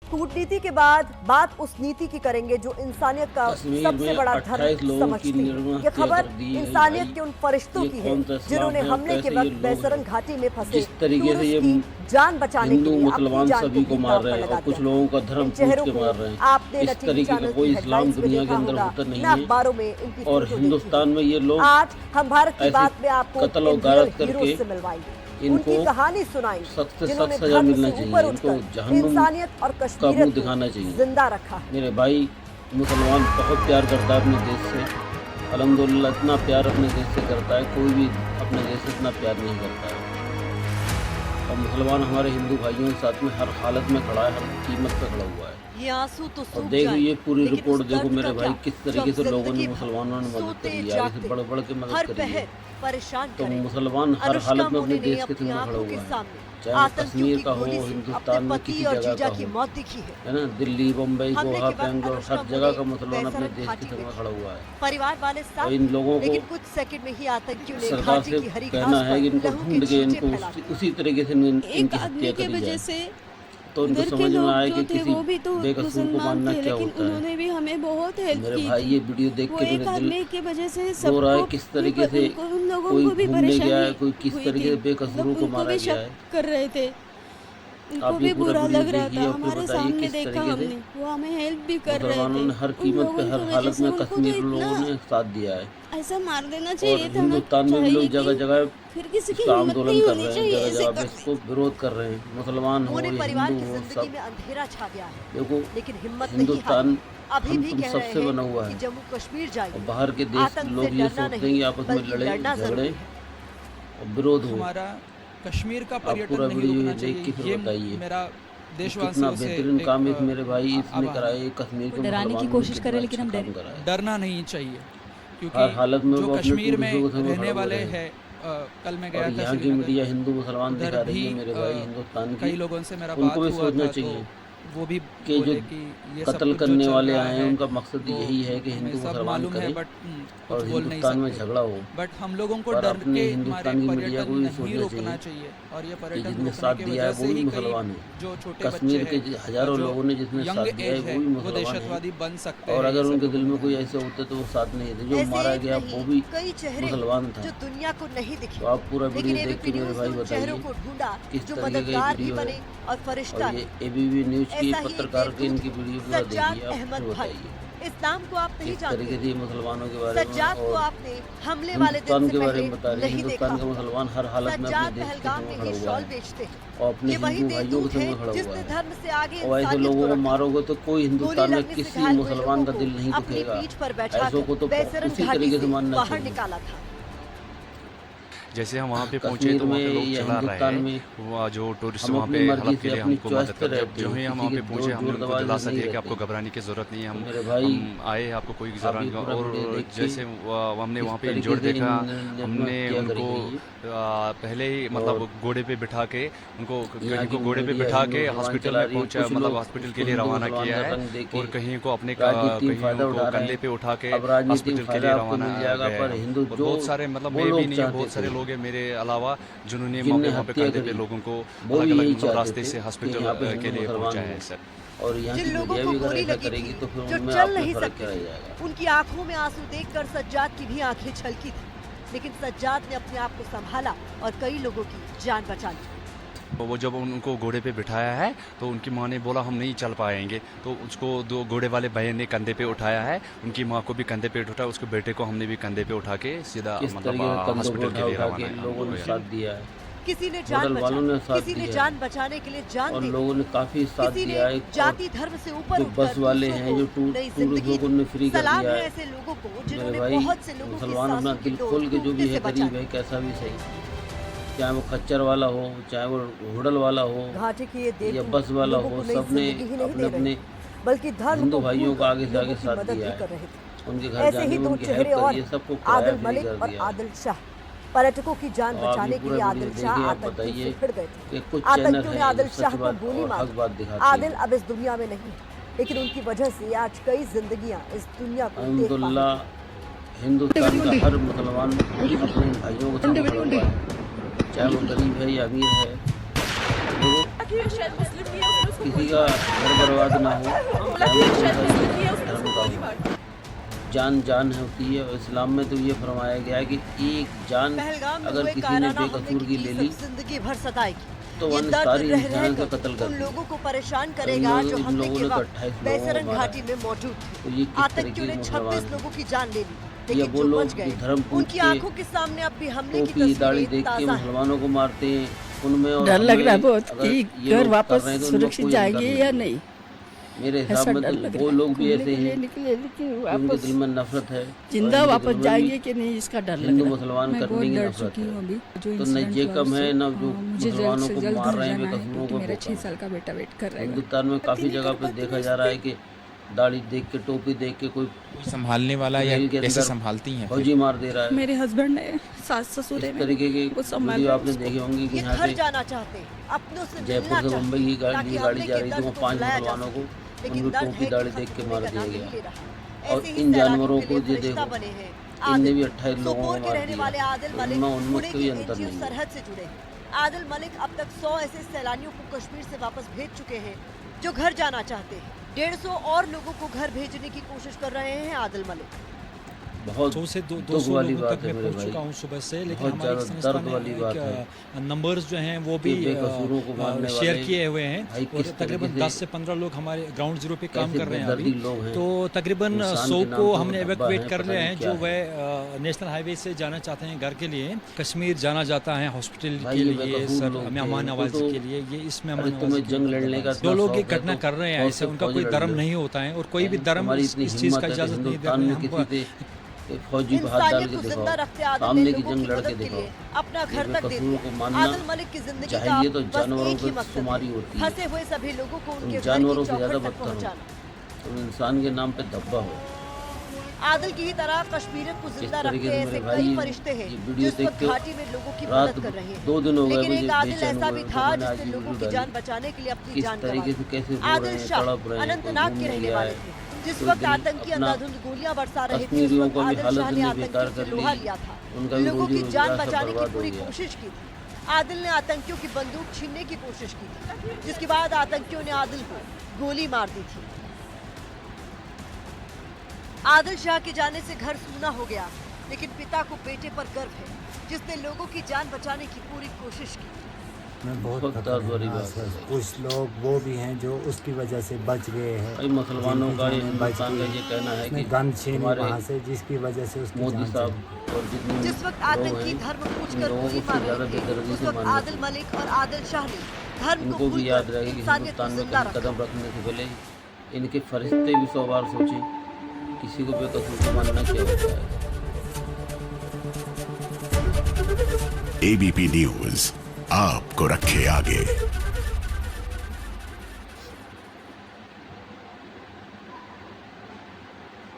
कूटनीति के बाद बात उस नीति की करेंगे जो इंसानियत का सबसे बड़ा धर्म समझती है। ये खबर इंसानियत के उन फरिश्तों की है जिन्होंने हमले के वक्त बैसरन घाटी में फंसे टूरिस्ट की जान बचाने के लिए अपनी जान को भी दांव पर लगा कुछ लोगों का धर्म चेहरों पूछ के मार रहे हैं। आपने इस तरीके का कोई इस्लाम दुनिया के अंदर होता नहीं है। अखबारों में इनकी और हिंदुस्तान में ये लोग आज हम भारत की बात में आपको कत्ल और गारत करके से मिलवाएंगे, इनको उनकी कहानी सुनाई सख्त से जिन्होंने सख्त सजा धर्म मिलना से चाहिए। ऊपर इनको उठकर जहन्नुम इंसानियत और का कश्मीरियत मुंह को दिखाना चाहिए। जिंदा रखा है। मेरे भाई मुसलमान बहुत प्यार करता है अपने देश से, अल्हम्दुलिल्लाह इतना प्यार अपने देश से करता है, कोई भी अपने देश से इतना प्यार नहीं करता है। और मुसलमान हमारे हिंदू भाइयों के साथ में हर हालत में खड़ा है, हर कीमत पे खड़ा हुआ है। ये आंसू तो और देखो ये पूरी रिपोर्ट देखो मेरे भाई, किस तरीके से लोगों ने मुसलमानों ने मदद करी है, आगे बढ़ बढ़ के मदद करी है। तो मुसलमान हर हालत में अपने देश के खिलाफ खड़ा हुआ है, चाहे कश्मीर का हो, हिंदुस्तान में किसी जगह का हो, है ना, दिल्ली, बम्बई, गोवा, बेंगलोर, हर जगह का मुसलमान अपने देश के खिलाफ खड़ा हुआ है। परिवार वाले और इन लोगों को कुछ सेकंड में ही आतंकियों ने सरकार से कहना है कि इनको ढूंढ के इनको उसी तरीके से इनकी हत्या करी जाए, तो उनको समझ में आए कि किसी बेकसूर को मारना क्या होता है। उन्होंने भी हमें बहुत हेल्प की। मेरे भाई ये वीडियो देख के मेरे दिल की वजह से रो रहा है, किस तरीके से कोई घूमने गया है, कोई किस तरीके से बेकसूरों को मारा गया है। कर रहे थे, उनको भी बुरा लग रहा था, हमारे सामने देखा हमने, वो हमें हेल्प भी कर रहे थे। मुसलमानों ने हर कीमत पे हर हालत में कश्मीर लोगों ने साथ दिया है। ऐसा मार देना चाहिए था। हिंदुस्तान में भी लोग जगह जगह फिर किसी की इसका हिम्मत आंदोलन नहीं कर होनी रहे हैं, चाहिए जगह जगह इसको विरोध कर रहे हैं, मुसलमान हो या हिंदू हो, सब। अंधेरा छा गया है, देखो लेकिन हिम्मत हिंदुस्तान अभी भी हम कह सबसे रहे बना हैं हुआ कि है। जम्मू कश्मीर जाइए, और बाहर के देश लोग ये सोचते हैं कि आपस में लड़े झगड़े और विरोध हो। हमारा कश्मीर का आप पर्यटन पूरा नहीं वीडियो रुकना देख के चाहिए। फिर बताइए ये मेरा कितना देशवासियों से बेहतरीन काम एक मेरे भाई इसने आभार। कराया, कश्मीर के डराने की कोशिश करें, लेकिन हम डरना नहीं चाहिए, हर क्योंकि हालत में जो वो अपने कश्मीर में टूरिस्टों को समझ रहने खड़ा वाले हुआ है। हैं, कल मैं और गया था यहाँ की श्रीनगर, मीडिया हिंदू मुसलमान उधर दिखा रही है भी मेरे भाई हिंदुस्तान की, कई लोगों से मेरा उनको बात भी हुआ सोचना था, चाहिए तो वो भी कि बोले जो कि ये सब कत्ल कुछ जो करने चल वाले रहा आए हैं है, उनका मकसद वो यही है कि हमें हिंदू सब मुसलमान मालूम है, करें बट और कुछ बोल नहीं हिंदुस्तान में सकते। झगड़ा हो। बट हम लोगों को पर डर अपने के हिंदुस्तान हमारे की मीडिया को पर्यटन भी नहीं सोचना रोकना चाहिए चाहिए, और ये कि पर्यटन जिसने रोकने साथ की दिया है वजह वो से भी ही मुसलमान है। जो छोटे कश्मीर बच्चे के हैं, हजारों जो लोगों ने जिसने यंग साथ दिया है एज वो भी वो मुसलमान है। देशवादी बन सकते और हैं। अगर ये उनके सब दिल में लोगों कोई को ऐसे होते तो वो साथ नहीं थे, जो मारा गया वो भी कई चेहरे मुसलमान था। जो दुनिया को नहीं दिखे, तो आप पूरा लेकिन वीडियो देख के मेरे भाई चेहरों बताइए को ढूंढा किस जो तरीके का मददगार भी वीडियो बने है। और फरिश्ता और ये एबीपी न्यूज की ऐसा ही पत्रकार की इनकी वीडियो पूरा सज्जाद देखिए, आप अहमद फिर भाई। बताइए इस नाम को आप नहीं किस तरीके जानते, से मुसलमानों के बारे में सज्जाद को और आपने हमले वाले दिन हिंदुस्तान से के बारे पहले में बता रही है। नहीं देखा हिंदुस्तान का होगा। मुसलमान हर हालत में अपने सज्जाद देश के पहलगाम सामने में खड़ा ही हुआ शॉल है बेचते हैं। और अपने ये वही हिंदू भाइयों के देशदूत सामने है खड़ा हुआ जिसने है। धर्म से आगे और ऐसे इंसानियत लोगों को रखा। मारोगे तो कोई हिंदुस्तान में लगने से किसी घायल हुए मुसलमान का लोगों दिल नहीं अपनी दुखेगा। पीठ पर बैठाकर ऐसों को तो बैसरन उसी घाटी तरीके से से मानना बाहर चाहिए। निकाला था। जैसे हम वहाँ पे पहुँचे कश्मीर तो वहाँ पे में लोग या चला रहे हिंदुस्तान हैं, में वहाँ जो टूरिस्ट हम वहाँ अपनी पे मर्जी हेल्प के से लिए अपनी हमको चॉइस मदद पे करते हैं। रहते जो हैं, ही हम किसी वहाँ पे के पहुँचे हमने जोर उनको दबाव में दिलासा नहीं दिया कि रहते। आपको घबराने की ज़रूरत नहीं है, मेरे भाई हम आए आपको कोई आप ज़रूरत ये नहीं। पूरा और वीडियो देख के जैसे हमने वहाँ पे किस इंजोर तरीके से देखा, इन हमने क्या उनको करेगी पहले ही मतलब और घोड़े पे बिठा के उनको यहाँ कहीं की को घोड़े पे मीडिया बिठा हिंदू के मुसलमान हॉस्पिटल चला में रही है। पहुँचा, कुछ मतलब लोग हॉस्पिटल के उसको लिए हिंदू रवाना मुसलमान किया का है, रंग दे के और कहीं को अपने राजनीति में कहीं फायदा उनको उठा रहे कंधे हैं। पे उठा के अब राजनीति हॉस्पिटल में के फायदा लिए आपको रवाना मिल जाएगा, गए पर हैं। हिंदू और जो बहुत सारे मतलब वो मैं भी लोग नहीं है, चाहते बहुत सारे थे लोग हैं मेरे अलावा जिन्होंने जिनने मौके वहाँ पे हत्या कंधे पे करी, लोगों को वो अलग भी अलग यही मतलब चाहते रास्ते थे से कि हॉस्पिटल यहाँ पे के हिंदू लिए मुसलमान पहुँचाया हो। है सर। और यहाँ जिन की लोगों मीडिया को भी अगर गोली ऐसा लगी करेगी थी, तो फिर जो उनमें चल आपको नहीं फर्क सकते क्या रह थे, जाएगा। उनकी आंखों में आंसू देखकर सज्जाद की भी आंखें छलकी थी, लेकिन सज्जाद ने अपने आप को संभाला और कई लोगों की जान बचा ली। तो वो जब उनको घोड़े पे बिठाया है तो उनकी माँ ने बोला हम नहीं चल पाएंगे, तो उसको दो घोड़े वाले भाई ने कंधे पे उठाया है, उनकी माँ को भी कंधे पे उठाया, उसके बेटे को हमने भी कंधे पे उठा के सीधा किस मतलब तरीके से हॉस्पिटल के लिए उठा रवाना के लोगों ने साथ दिया है। किसी ने जान होटल वालों ने बचाई, साथ किसी ने दिया जान बचाने के लिए जान और दे दी, लोगों ने काफी साथ किसी दिया है। ने और जाति धर्म से ऊपर जो उठकर बस वाले दूसरों हैं, को जो नई टूरिस्टों जिंदगी को उन्होंने फ्री कर सलाम दिया है है। ऐसे लोगों को मेरे जिन्होंने भाई बहुत से लोगों की मुसलमान अपना सांसों की दिल डोर खोल के जो टूटने भी से है बचा करीब है, कैसा भी सही, चाहे वो खच्चर वाला हो, चाहे वो होटल वाला हो घाटी की ये या बस वाला हो, सबने अपने अपने बल्कि धर्म हिंदू को भाइयों को आगे से आगे लोगों की साथ मदद दिया भी कर है। रहे थे। उनके घर ऐसे ही जाने में दो उनकी चेहरे हेल्प और करिए, सबको किराया आदिल फ्री मलिक कर और दिया। आदिल शाह पर्यटकों की जान और आप बचाने ये के पूरा लिए वीडियो आदिल देखिए, शाह आप आतंकियों बताइए से भिड़ गए कि थे। कुछ चैनल आतंकियों ने है आदिल जो शाह सच को बात गोली और हक मारी। बात दिखाती आदिल है। अब इस दुनिया में नहीं, लेकिन उनकी वजह से आज कई जिंदगियां इस दुनिया को देख पा अल्हम्दुलिल्लाह रही हैं। हिंदुस्तान का हर मुसलमान अपने भाइयों को साथ खड़ा हुआ है, चाहे वो गरीब है या अमीर है। शायद मुस्लिम भी है, किसी का घर बर्बाद ना हो, धर्म का हो। जान जान होती है, और इस्लाम में तो ये फरमाया गया है कि एक जान अगर किसी ने बेकसूर की ले ली जिंदगी भर सताएगी। तो ये वन दर्द सारी रह इंसान का रहकर कत्ल कर उन दिया। लोगों को परेशान करेगा जो इन हमले लोगों के ने वक्त 28 लोगों को बैसरन मारा। घाटी में मौजूद तो थे। ये किस आतंकियों ने तरीके के 26 मुसलमान लोगों की जान ले ली, या लेकिन वो जो लोग बच गए धर्म पूछ उनकी के आंखों के सामने अब भी हमले की टोपी दाढ़ी तस्वीरें देख के ताजा हैं। मुसलमानों को मारते हैं उनमें, और डर लग रहा है हमें बहुत अगर कि ये घर लोग वापस कर रहे हैं तो उनको सुरक्षित कोई जाएंगे इनकार या नहीं। नहीं, मेरे ऐसा हिसाब में डर तो लग वो रहा लोग है। भी घूमने ऐसे के लिए हैं निकले लेकिन उनके वापस दिल में नफरत है, जिंदा और इनके वापस दिल में जाएंगे भी कि नहीं इसका डर लग हिंदू रहा है। मुसलमान मैं करने बहुत की डर नफरत चुकी हूँ है। अभी जो तो न इंसिडेंट ये हुआ कम है उससे। न जो मुझे जल्द मुसलमानों से को जल्द मार घर रहे हैं जाना है बेकसूरों क्योंकि को मेरा भोग 6 रहे साल हैं। का बेटा वेट कर रहा है। हिंदुस्तान में काफ़ी जगह पे देखा जा रहा है कि दाढ़ी देख के टोपी देख के कोई संभालने वाला या रेल के कैसे अंदर संभालती हैं फिर? फौजी मार दे रहा है। मेरे हस्बैंड है, सास ससुर है, इस तरीके की वो संभाल वीडियो रहे आपने हैं देखी होंगी कि ये यहाँ घर से जाना चाहते हैं, अपनों से मिलना जयपुर से चाहते मुंबई की हैं, गाड़ी ताकि गाड़ी हमले जा के रही थी, दर्द वो को 5 भुलाया जा मुसलमानों को सके। लेकिन उनको दर्द टोपी है दाढ़ी कि देख के खत्म मार होने का दिया नाम गया। नहीं ले रहा है। और ऐसे ही इन सैलानियों जानवरों के को लिए ये फरिश्ता देखो, बने हैं इनने आदिल। भी 28 लोगों सोपोर को के मार रहने दिया। वाले आदिल तो मलिक उनमें पुणे कोई की अंतर एनजीओ नहीं है। सरहद से जुड़े हैं। आदिल मलिक अब तक 100 ऐसे सैलानियों को कश्मीर से वापस भेज चुके हैं जो घर जाना चाहते हैं। 150 और लोगों को घर भेजने की कोशिश कर रहे हैं आदिल मलिक। बहुत 100 से दुख 200 वाली लोगों बात तक है मैं मेरे पहुंच चुका भाई। हूं सुबह से, लेकिन बहुत हमारे ज़्यादा संस्था दर्द वाली बात ने है नंबर्स जो हैं वो कि भी बेकसूरों को मारने शेयर वाले किए हुए हैं, भाई और किस तकरीबन तरीके 10 से 15 लोग हमारे ग्राउंड जीरो पे काम कैसे कर रहे हैं बेदर्दी अभी। लोग हैं। तो तकरीबन इंसान 100 के नाम को पे हमने वो डब्बा एवैक्यूएट है, कर पता लिया नहीं है क्या जो वह नेशनल हाईवे से जाना चाहते हैं घर के लिए। कश्मीर जाना जाता है हॉस्पिटल भाई के ये लिए, बेकसूर सर लोग थे, मेहमान उनको नवाजी तो- के लिए। ये इस अरे मेहमान तुम्हें नवाजी जंग लड़ने का जो लोग ये शौक है घटना तो कर रहे हैं फौज ऐसे, से उनका फौज कोई लड़ धर्म लो। नहीं होता है, और कोई भी धर्म हमारी इस इतनी चीज़ हिम्मत का है कि इजाज़त नहीं देता हिंदुस्तान है में हमको। किसी से फौजी को हाथ डाल इंसानियत के को दिखाओ, जिंदा रखते आदिल ने सामने की लोगों जंग की लड़ मदद के के लिए दिखाओ। अपना घर ये तक दे बेकसूरों को दिया। मानना आदिल मलिक की जिंदगी का चाहिए तो बस जानवरों एक ही को मकसद शुमारी है, होती है। फंसे हुए सभी लोगों को उनके घर जानवरों की से ज़्यादा चौखट तक बदतर हो। पहुंचाना। तुम इंसान के नाम पे धब्बा हो। आदिल की ही तरह कश्मीरियत को जिंदा इस तरीके रखते से ऐसे मेरे भाई कई फरिश्ते हैं ये जो वीडियो इस वक्त देखते हो, घाटी में लोगों की रात मदद कर रहे हैं। 2 दिन हो गए लेकिन मुझे एक आदिल बेचैन ऐसा हुए, भी तो था मैंने आज जिसने ये लोगों वीडियो की जान डाली। बचाने के लिए अपनी किस जान तरीके गंवाई। से कैसे रो रहे आदिल हैं, शाह तड़प रहे हैं, कोई अनंतनाग के घूमने रहने गया वाले है, थे। जिस कोई वक्त दिल आतंकी अपना अंधाधुंध गोलियां बरसा रहे थे उस कश्मीरियों वक्त को भी आदिल हालत शाह ने में बेकार आतंकियों कर से लोहा ली। लिया था, उनका भी लोगों की रोजी जान रोजगार सब बचाने की बर्बाद हो पूरी गया। कोशिश की थी। आदिल ने आतंकियों की बंदूक छीनने की कोशिश की थी, जिसके बाद आतंकियों ने आदिल को गोली मार दी थी। आदिल शाह के जाने से घर सूना हो गया, लेकिन पिता को बेटे पर गर्व है जिसने लोगों की जान बचाने की पूरी कोशिश की। मैं बहुत बहुत दर्द वाली बात है। कुछ लोग वो भी हैं जो उसकी वजह से बच गए हैं। भाई मुसलमानों का ये जिनकी जानें बच हिंदुस्तान का गई। ये कहना है उसने कि गन छीनी हमारे वहाँ से, जिसकी वजह से उसकी मोदी जान साहब चली। और जितने जिस वक्त लोग आतंकी हैं, धर्म इन पूछकर लोगों गोली को मार ज़्यादा रहे थे, बेदर्दी उस से वक्त मानना आदिल मलिक और आदिल शाह ने धर्म को इनको भी याद रहे कि इंसानियत हिंदुस्तान को में जिंदा कभी रखा। कदम रखने से पहले इनके फरिश्ते भी 100 बार सोचें किसी को बेकसूर को मानना क्या होता है। एबीपी न्यूज आपको रखे आगे।